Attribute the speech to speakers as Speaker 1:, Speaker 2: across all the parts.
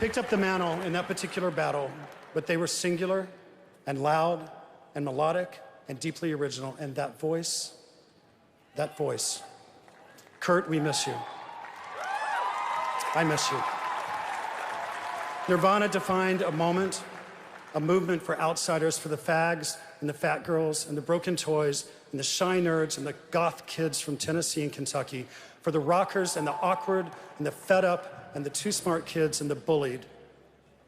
Speaker 1: picked up the mantle in that particular battle, but they were singular and loud and melodic and deeply original. And that voice, Kurt, we miss you. I miss you. Nirvana defined a moment, a movement for outsiders, for the fags and the fat girls and the broken toys and the shy nerds and the goth kids from Tennessee and Kentucky, for the rockers and the awkward and the fed up and the too smart kids and the bullied.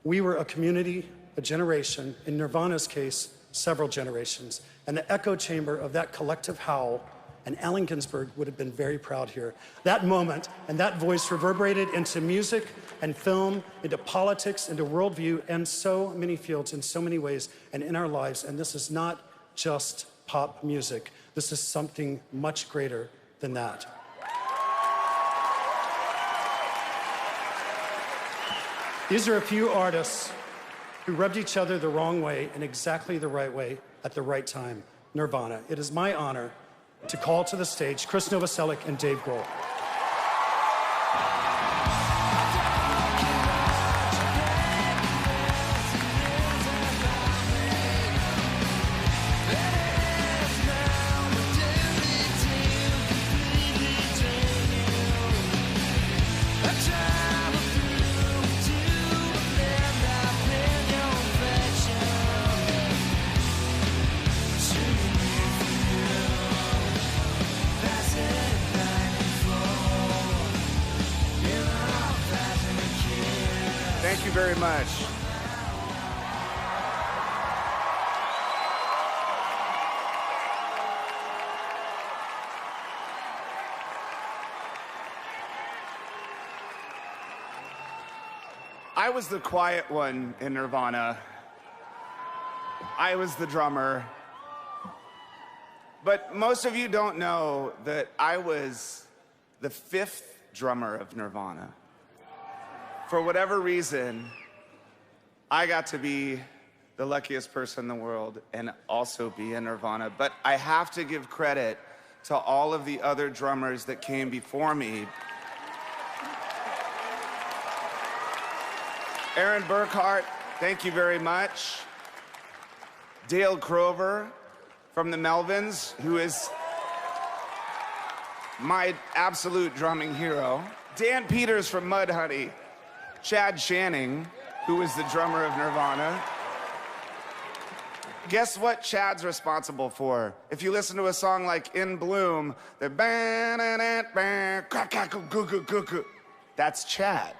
Speaker 1: We were a community, a generation, in Nirvana's case, several generations. And the echo chamber of that collective howl, and Allen Ginsberg would have been very proud here. That moment and that voice reverberated into music and film, into politics, into worldview, and so many fields in so many ways and in our lives. And this is not just pop music. This is something much greater than that. These are a few artists who rubbed each other the wrong way in exactly the right way at the right time. Nirvana. It is my honor to call to the stage Chris Novoselic and Dave Grohl.
Speaker 2: Thank you very much. I was the quiet one in Nirvana. I was the drummer. But most of you don't know that I was the 5th drummer of Nirvana. For whatever reason, I got to be the luckiest person in the world and also be in Nirvana. But I have to give credit to all of the other drummers that came before me. Aaron Burkhart, thank you very much. Dale Crover from the Melvins, who is my absolute drumming hero. Dan Peters from Mudhoney. Chad Channing, who is the drummer of Nirvana. Guess what Chad's responsible for? If you listen to a song like In Bloom, the that's Chad.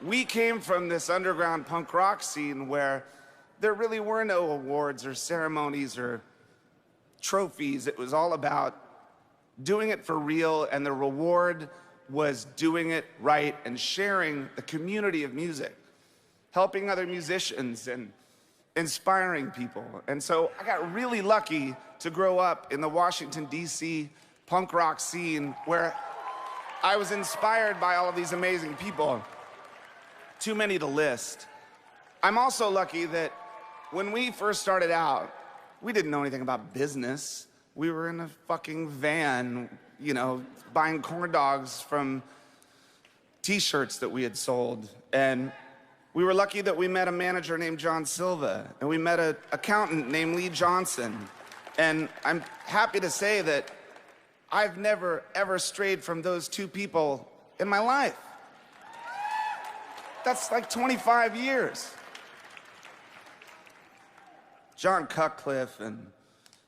Speaker 2: We came from this underground punk rock scene where there really were no awards or ceremonies or trophies. It was all about doing it for real, and the reward was doing it right and sharing the community of music, helping other musicians and inspiring people. And so I got really lucky to grow up in the Washington, D.C. punk rock scene where I was inspired by all of these amazing people. Too many to list. I'm also lucky that when we first started out, we didn't know anything about business. We were in a fucking van, you know, buying corn dogs from t-shirts that we had sold. And we were lucky that we met a manager named John Silva, and we met an accountant named Lee Johnson. And I'm happy to say that I've never, ever strayed from those two people in my life. That's like 25 years. John Cutcliffe and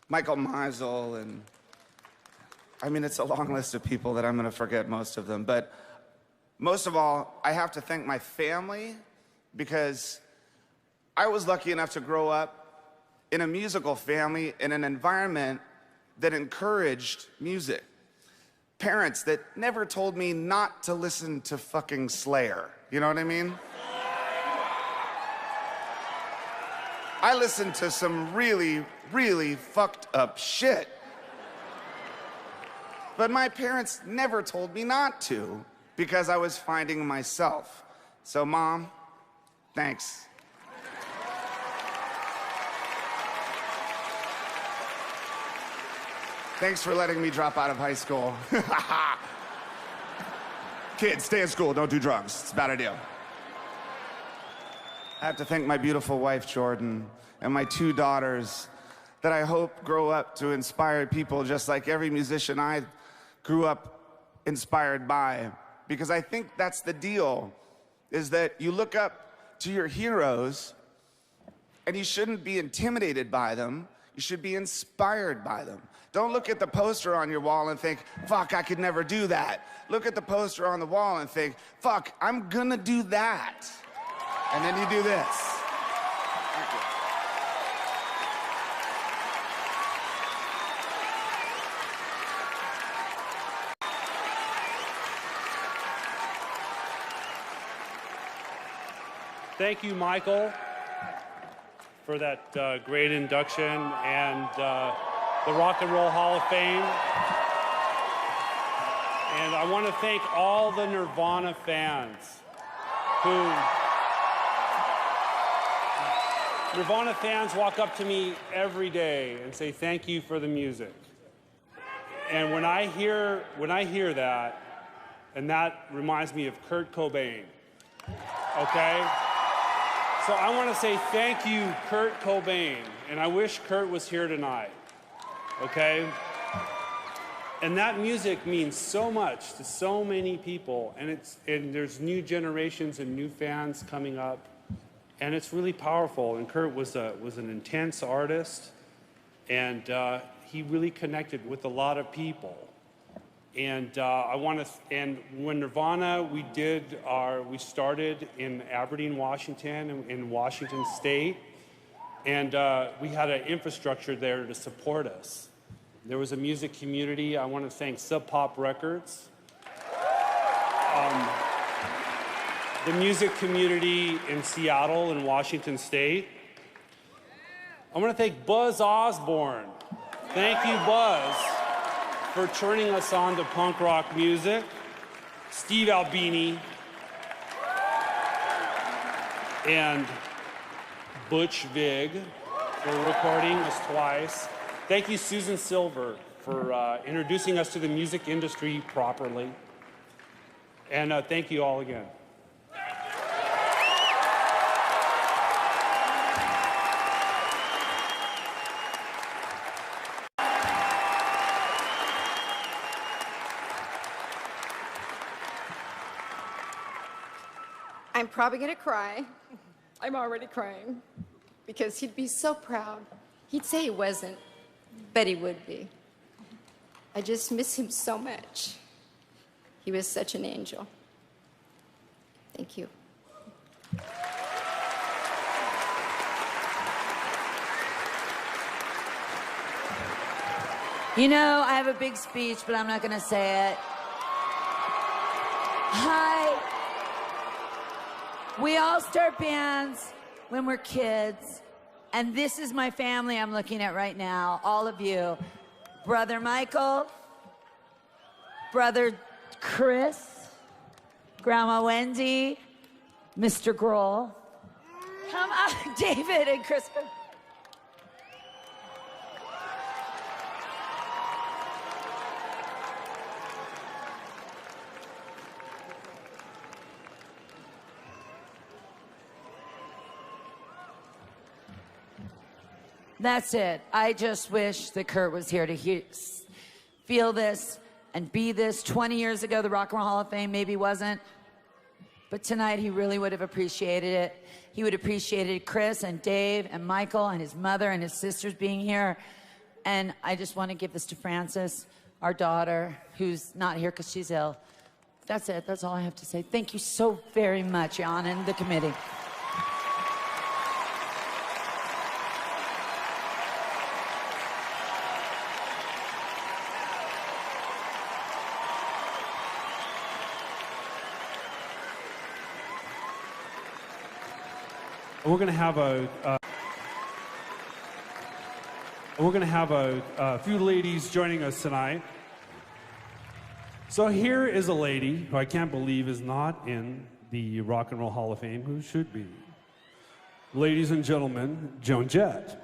Speaker 2: Michael Meisel, and I mean, it's a long list of people that I'm gonna forget most of them, but most of all, I have to thank my family, because I was lucky enough to grow up in a musical family in an environment that encouraged music. Parents that never told me not to listen to fucking Slayer, you know what I mean? I listened to some really, really fucked up shit. But my parents never told me not to, because I was finding myself. So, Mom, thanks. Thanks for letting me drop out of high school. Kids, stay in school, don't do drugs. It's a bad idea. I have to thank my beautiful wife, Jordan, and my 2 daughters that I hope grow up to inspire people just like every musician I grew up inspired by. Because I think that's the deal, is that you look up to your heroes and you shouldn't be intimidated by them. You should be inspired by them. Don't look at the poster on your wall and think, fuck, I could never do that. Look at the poster on the wall and think, fuck, I'm gonna do that. And then you do this. Thank you.
Speaker 3: Thank you, Michael, for that great induction and the Rock and Roll Hall of Fame. And I want to thank all the Nirvana fans Nirvana fans walk up to me every day and say thank you for the music. And when I hear that, and that reminds me of Kurt Cobain, okay? So I want to say thank you, Kurt Cobain, and I wish Kurt was here tonight, okay? And that music means so much to so many people, and there's new generations and new fans coming up, and it's really powerful. And Kurt was an intense artist, and he really connected with a lot of people. And and when Nirvana, we started in Aberdeen, Washington, in Washington State, and we had an infrastructure there to support us. There was a music community. I want to thank Sub Pop Records, the music community in Seattle and Washington State. I want to thank Buzz Osborne. Thank you, Buzz, for turning us on to punk rock music. Steve Albini and Butch Vig for recording us twice. Thank you, Susan Silver, for introducing us to the music industry properly. And thank you all again.
Speaker 4: I'm probably gonna cry. I'm already crying because he'd be so proud. He'd say he wasn't, but he would be. I just miss him so much. He was such an angel. Thank you.
Speaker 5: You know, I have a big speech, but I'm not gonna say it. Hi. We all start bands when we're kids, and this is my family I'm looking at right now, all of you. Brother Michael, Brother Chris, Grandma Wendy, Mr. Grohl. Come on, David and Chris. That's it. I just wish that Kurt was here to feel this and be this. 20 years ago, the Rock and Roll Hall of Fame maybe wasn't. But tonight, he really would have appreciated it. He would have appreciated Chris and Dave and Michael and his mother and his sisters being here. And I just want to give this to Frances, our daughter, who's not here because she's ill. That's it. That's all I have to say. Thank you so very much, Jan, and the committee.
Speaker 3: We're going to have a few ladies joining us tonight. So here is a lady who I can't believe is not in the Rock and Roll Hall of Fame, who should be. Ladies and gentlemen, Joan Jett.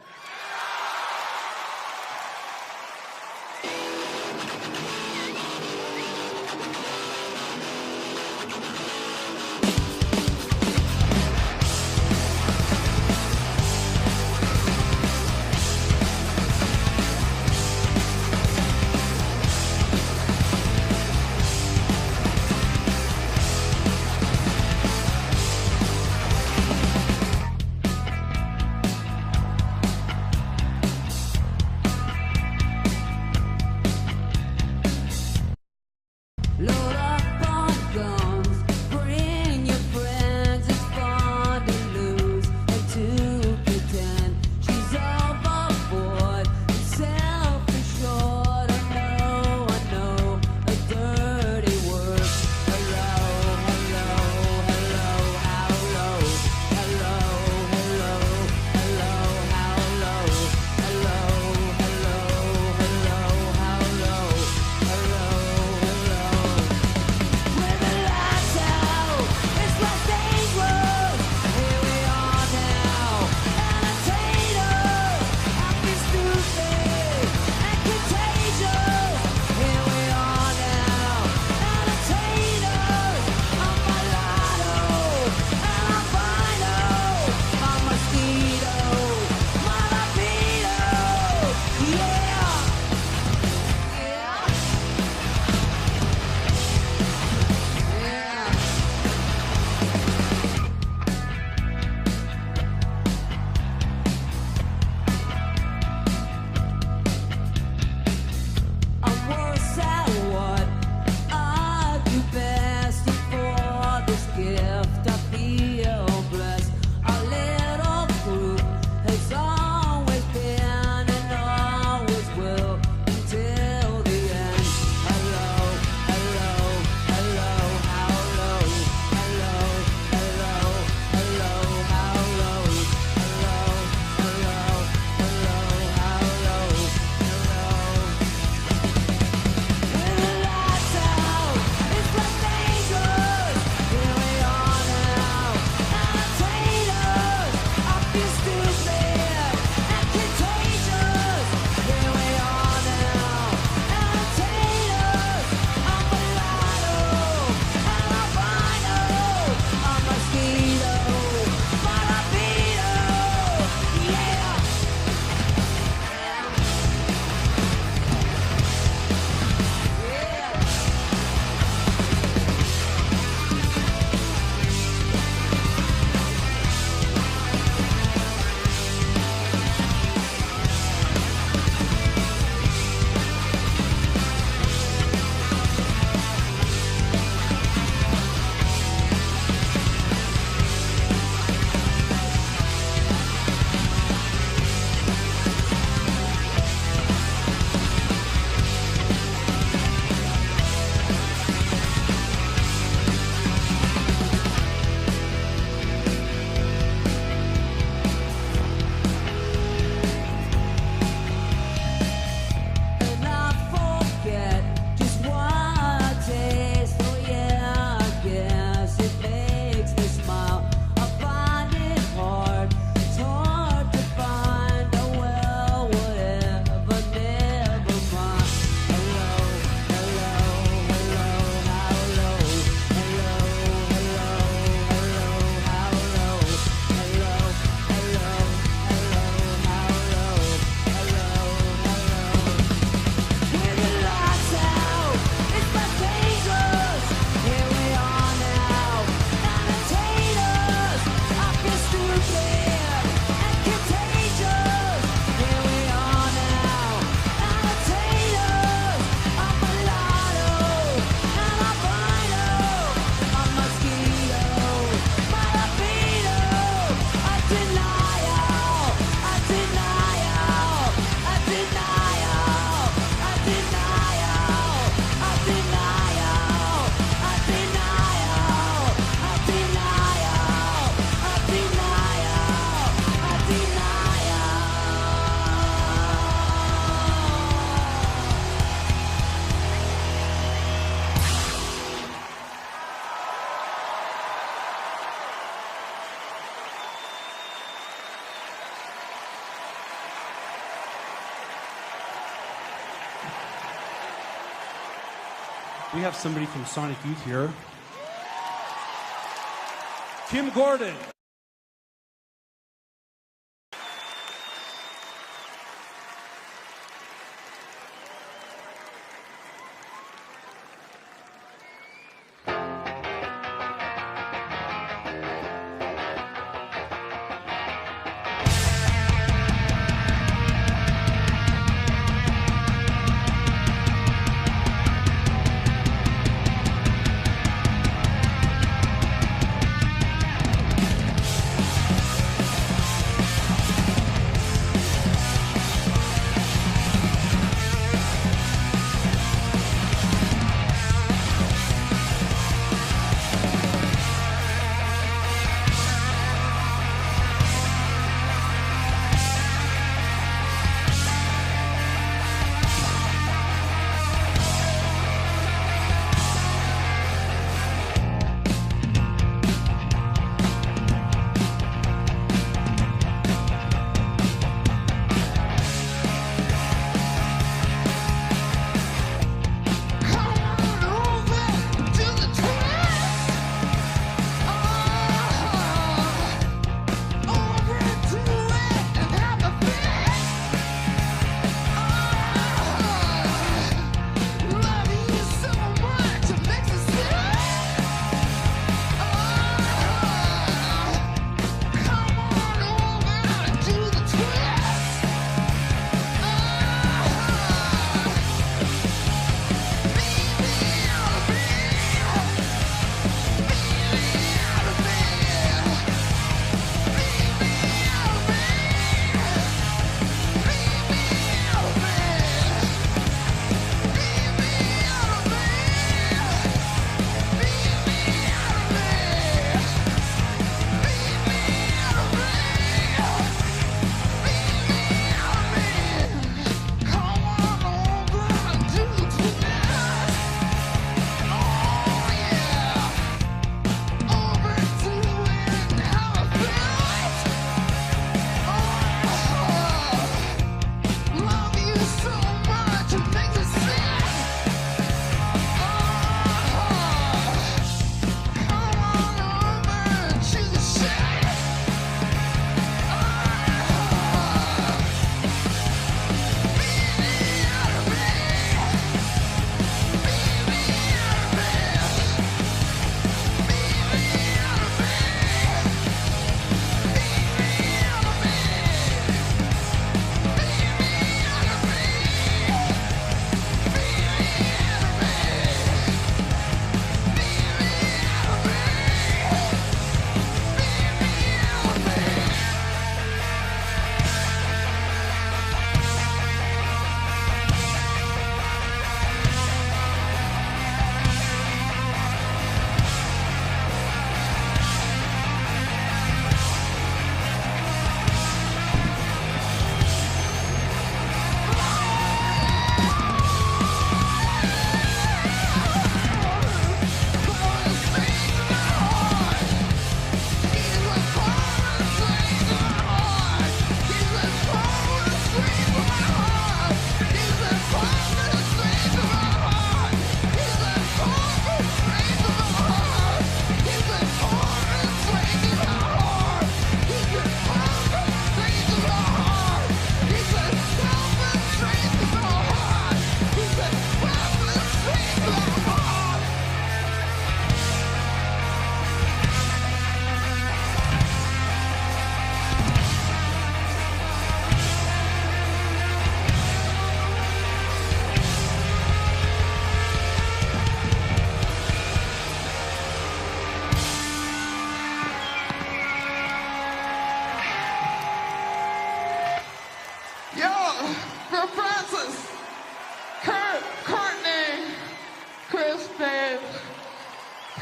Speaker 3: We have somebody from Sonic Youth here. Kim Gordon.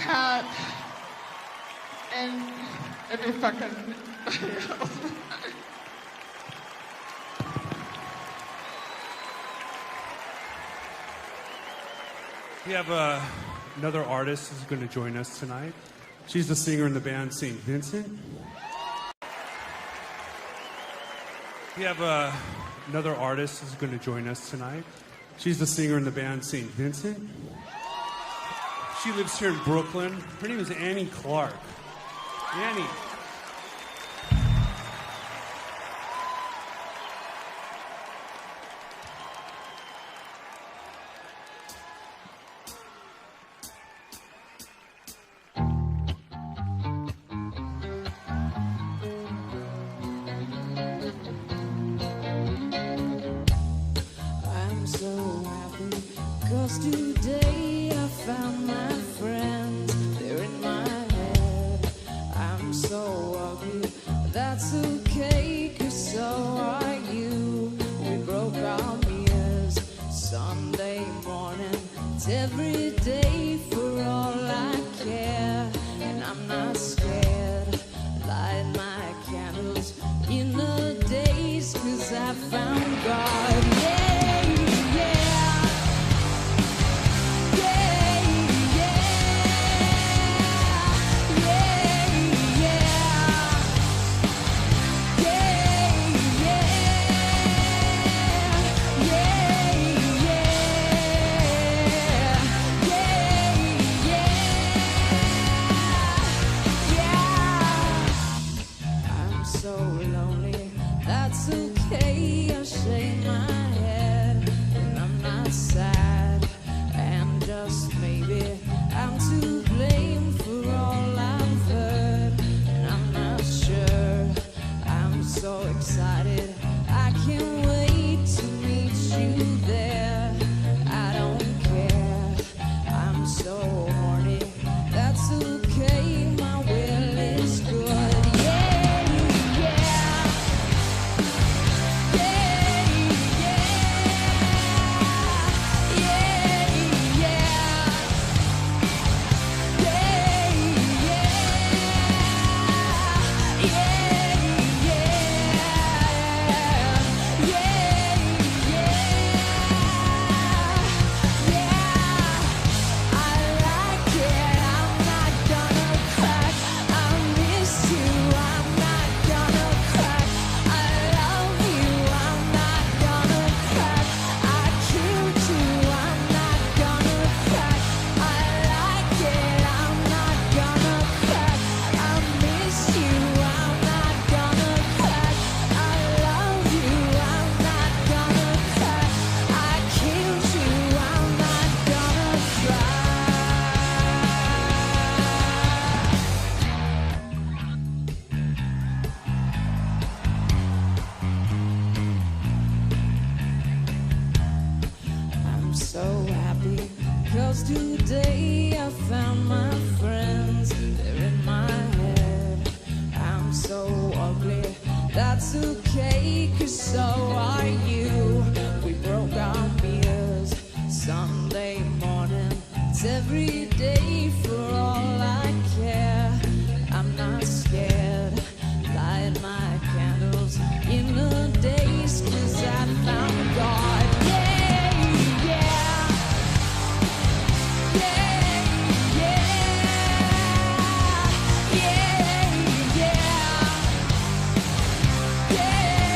Speaker 6: Pat, and every fucking
Speaker 3: We have another artist who's going to join us tonight. She's the singer in the band St. Vincent. We have another artist who's going to join us tonight. She's the singer in the band St. Vincent. She lives here in Brooklyn. Her name is Annie Clark. Annie.
Speaker 7: I'm so happy 'cause today I found my friends. They're in my head. I'm so ugly, that's okay, 'cause so are you. We broke our mirrors Sunday morning. It's every day for all I care, and I'm not scared. Light my candles in the days, 'cause I found God. Yeah, yeah. Yeah, yeah. Yeah, yeah. Yeah, yeah. Yeah, yeah. Yeah, yeah. I'm so lonely, that's okay. I shake my head, and I'm not sad. And just maybe I'm to blame for all I've heard, and I'm not sure. I'm so excited, I can't wait to meet you there. I don't care, I'm so horny, that's okay. My will is good. Yeah, yeah. Yeah, yeah. Yeah, yeah. I'm so happy 'cause today I found my friends. They're in my head. I'm so ugly, that's okay, 'cause so are you. We broke our mirrors Sunday morning. It's every day for all I care. I'm not scared. Light my candles in the days, 'cause I found God. Yeah, yeah. Yeah, yeah. Yeah, yeah. Yeah,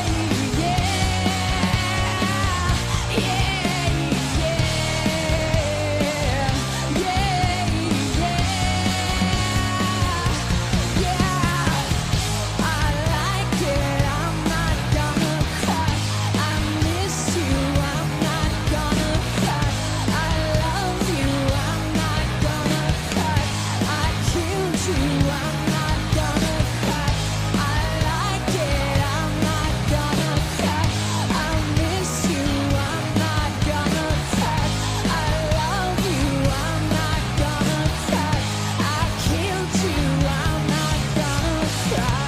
Speaker 7: yeah. Yeah, yeah. Yeah, yeah. I like it, I'm not gonna cry. I miss you, I'm not gonna cry. I love you, I'm not gonna cry. I killed you, I'm not gonna cry. I like it, I'm not gonna cry. I miss you, I'm not gonna cry. I love you, I'm not gonna cry. I killed you, I'm not gonna cry.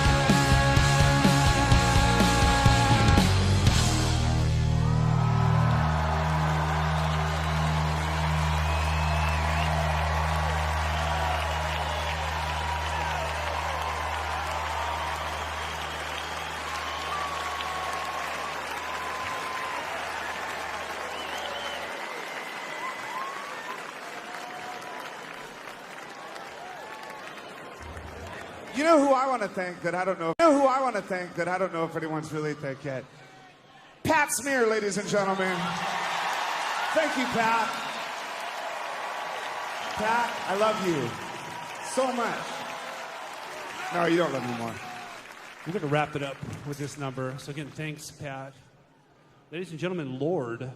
Speaker 2: You know who I want to thank that I don't know? You know who I want to thank that I don't know if anyone's really thanked yet? Pat Smear, ladies and gentlemen. Thank you, Pat.
Speaker 8: Pat, I love you so much. No, you don't love me more.
Speaker 3: We're going to wrap it up with this number. So again, thanks, Pat. Ladies and gentlemen, Lord.